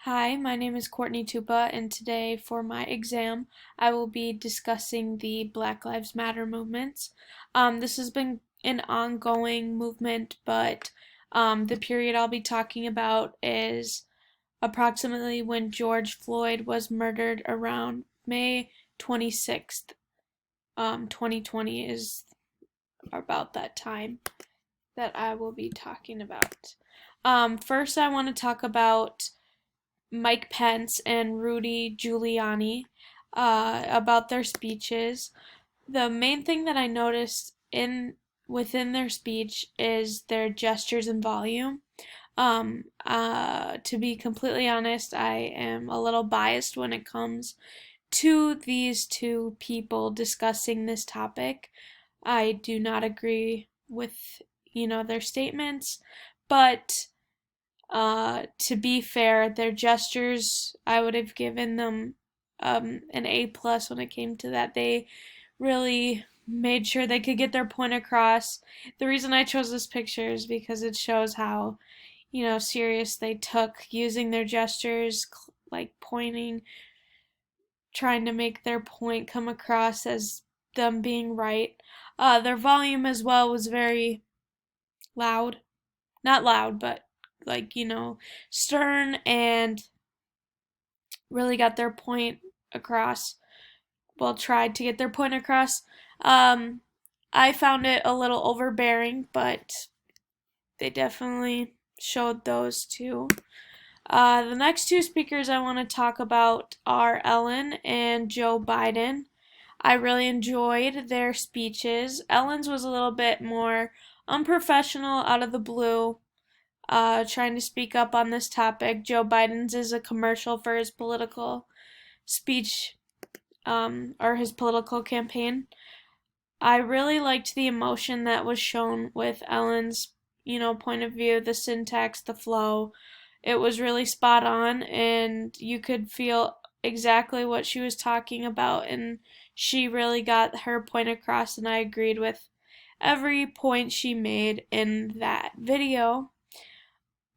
Hi, my name is Courtney Tupa, and today for my exam, I will be discussing the Black Lives Matter movements. This has been an ongoing movement, but the period I'll be talking about is approximately when George Floyd was murdered around May 26th. 2020 is about that time that I will be talking about. First, I want to talk about Mike Pence and Rudy Giuliani about their speeches. The main thing that I noticed in within their speech is their gestures and volume. To be completely honest, I am a little biased when it comes to these two people discussing this topic. I do not agree with, their statements, but to be fair, their gestures, I would have given them an A+ when it came to that. They really made sure they could get their point across. The reason I chose this picture is because it shows how, serious they took using their gestures, like pointing, trying to make their point come across as them being right. Their volume as well was very loud. Not loud, but like, stern and really got their point across. Well, tried to get their point across. Um, I found it a little overbearing, but they definitely showed those two. The next two speakers I want to talk about are Ellen and Joe Biden. I really enjoyed their speeches. Ellen's was a little bit more unprofessional, out of the blue, trying to speak up on this topic. Joe Biden's is a commercial for his political speech, or his political campaign. I really liked the emotion that was shown with Ellen's, point of view, the syntax, the flow. It was really spot on, and you could feel exactly what she was talking about, and she really got her point across, and I agreed with every point she made in that video.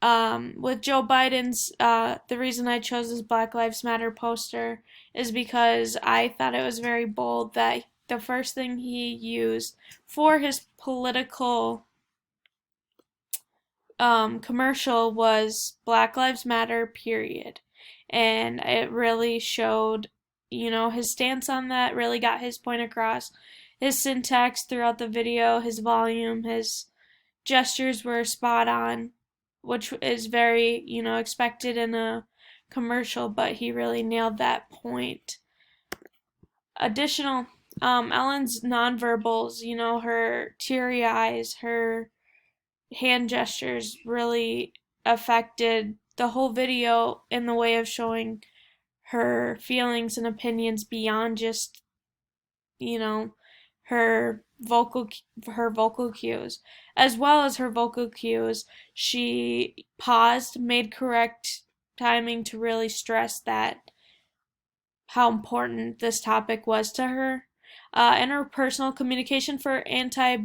With Joe Biden's, the reason I chose this Black Lives Matter poster is because I thought it was very bold that the first thing he used for his political commercial was Black Lives Matter, period. And it really showed, his stance on that, really got his point across. His syntax throughout the video, his volume, his gestures were spot on, which is very, expected in a commercial, but he really nailed that point. Additional, Ellen's nonverbals, her teary eyes, her hand gestures really affected the whole video in the way of showing her feelings and opinions beyond just, you know, her vocal her vocal cues. As well as her vocal cues, she paused, made correct timing to really stress that how important this topic was to her. In her personal communication for anti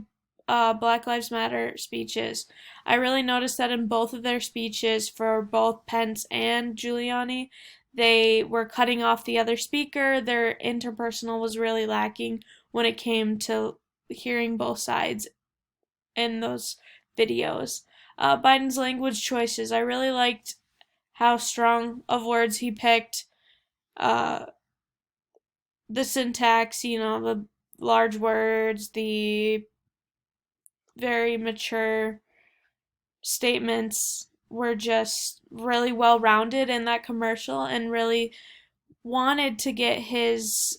Black Lives Matter speeches, I really noticed that in both of their speeches for both Pence and Giuliani, they were cutting off the other speaker. Their interpersonal was really lacking when it came to hearing both sides in those videos. Biden's language choices, I really liked how strong of words he picked. Uh, the syntax, the large words, the very mature statements were just really well rounded in that commercial, and really wanted to get his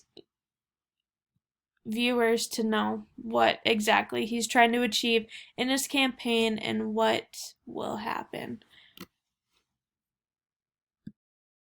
viewers to know what exactly he's trying to achieve in his campaign and what will happen.